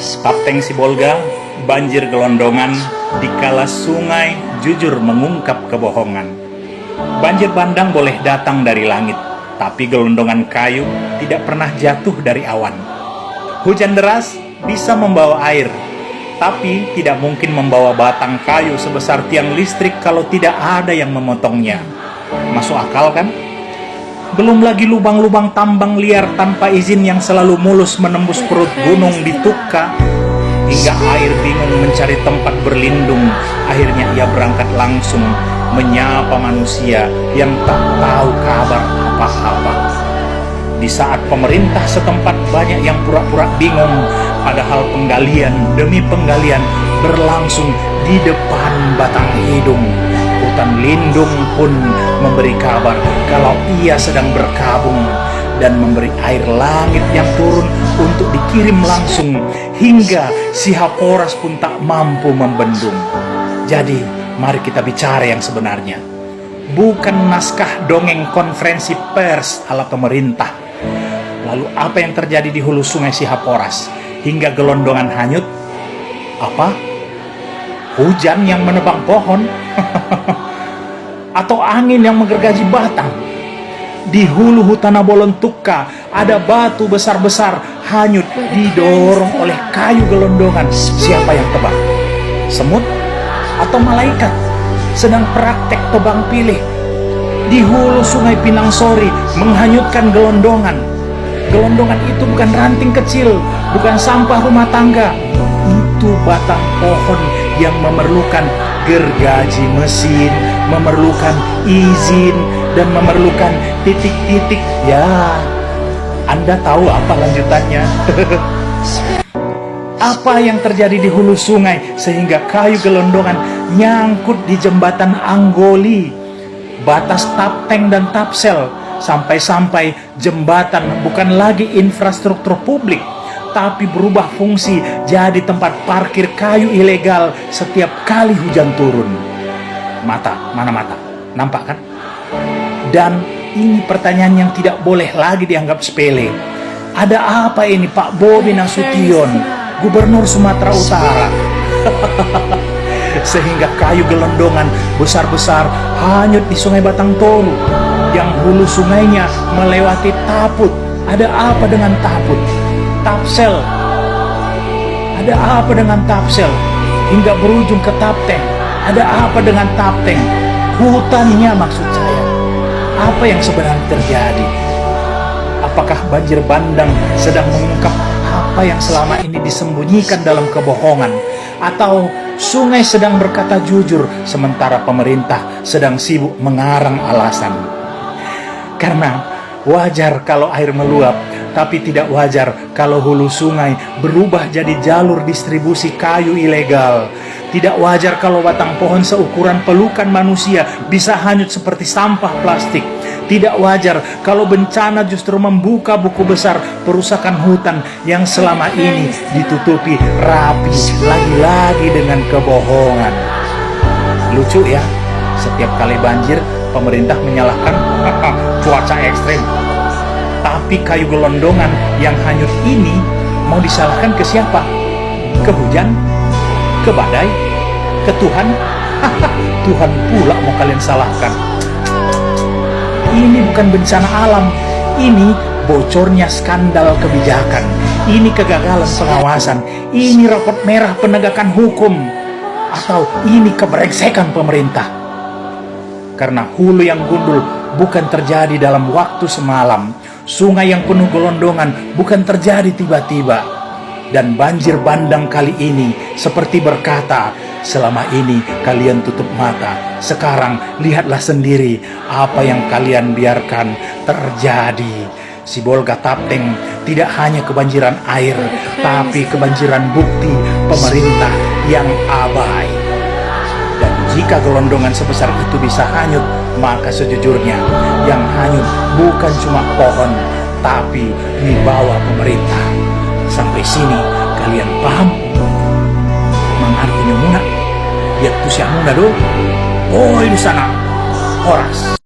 Kapten Sibolga, banjir gelondongan, dikala sungai jujur mengungkap kebohongan. Banjir bandang boleh datang dari langit, tapi gelondongan kayu tidak pernah jatuh dari awan. Hujan deras bisa membawa air, tapi tidak mungkin membawa batang kayu sebesar tiang listrik kalau tidak ada yang memotongnya. Masuk akal kan? Belum lagi lubang-lubang tambang liar tanpa izin yang selalu mulus menembus perut gunung di Tukka, hingga air bingung mencari tempat berlindung. Akhirnya ia berangkat langsung menyapa manusia yang tak tahu kabar apa-apa. Di saat pemerintah setempat banyak yang pura-pura bingung, padahal penggalian demi penggalian berlangsung di depan batang hidung. Hutan lindung pun memberi kabar kalau ia sedang berkabung dan memberi air langit yang turun untuk dikirim langsung, hingga si Haporas pun tak mampu membendung. Jadi mari kita bicara yang sebenarnya, bukan naskah dongeng konferensi pers ala pemerintah. Lalu apa yang terjadi di hulu sungai si Haporas hingga gelondongan hanyut? Apa? Hujan yang menebang pohon? Atau angin yang menggergaji batang? Di hulu hutan Abolon Tukka ada batu besar-besar hanyut didorong oleh kayu gelondongan. Siapa yang tebang? Semut atau malaikat sedang praktek tebang pilih? Di hulu sungai Pinangsori menghanyutkan gelondongan. Gelondongan itu bukan ranting kecil, bukan sampah rumah tangga. Itu batang pohon yang memerlukan gergaji mesin, memerlukan izin, dan memerlukan titik-titik. Ya, Anda tahu apa lanjutannya? Apa yang terjadi di hulu sungai sehingga kayu gelondongan nyangkut di jembatan Anggoli, batas Tapteng dan Tapsel, sampai-sampai jembatan bukan lagi infrastruktur publik, tapi berubah fungsi jadi tempat parkir kayu ilegal setiap kali hujan turun. Mana mata? Nampak kan? Dan ini pertanyaan yang tidak boleh lagi dianggap sepele. Ada apa ini Pak Bobi Nasution, Gubernur Sumatera Utara? Sehingga kayu gelondongan besar-besar hanyut di Sungai Batang Toru yang hulu sungainya melewati Taput. Ada apa dengan Taput? Tapsel, ada apa dengan Tapsel hingga berujung ke Tapteng? Ada apa dengan Tapteng? Hutannya maksud saya. Apa yang sebenarnya terjadi? Apakah banjir bandang sedang mengungkap apa yang selama ini disembunyikan dalam kebohongan? Atau sungai sedang berkata jujur sementara pemerintah sedang sibuk mengarang alasan? Karena wajar kalau air meluap, tapi tidak wajar kalau hulu sungai berubah jadi jalur distribusi kayu ilegal. Tidak wajar kalau batang pohon seukuran pelukan manusia bisa hanyut seperti sampah plastik. Tidak wajar kalau bencana justru membuka buku besar perusakan hutan yang selama ini ditutupi rapi lagi-lagi dengan kebohongan. Lucu ya, setiap kali banjir pemerintah menyalahkan cuaca ekstrim. Tapi kayu gelondongan yang hanyut ini mau disalahkan ke siapa? Ke hujan? Ke badai? Ke Tuhan? Tuhan pula mau kalian salahkan. Ini bukan bencana alam. Ini bocornya skandal kebijakan. Ini kegagalan pengawasan. Ini rapot merah penegakan hukum. Atau ini kebrengsekan pemerintah. Karena hulu yang gundul bukan terjadi dalam waktu semalam. Sungai yang penuh gelondongan bukan terjadi tiba-tiba. Dan banjir bandang kali ini seperti berkata, selama ini kalian tutup mata. Sekarang lihatlah sendiri apa yang kalian biarkan terjadi. Sibolga Tapteng tidak hanya kebanjiran air, tapi kebanjiran bukti pemerintah yang abai. Dan jika gelondongan sebesar itu bisa hanyut, maka sejujurnya yang hanyut bukan cuma pohon, tapi wibawa pemerintah. Sampai sini kalian paham? Mengartinya muna, biar tusiang muna do. Oh di sana, Horas.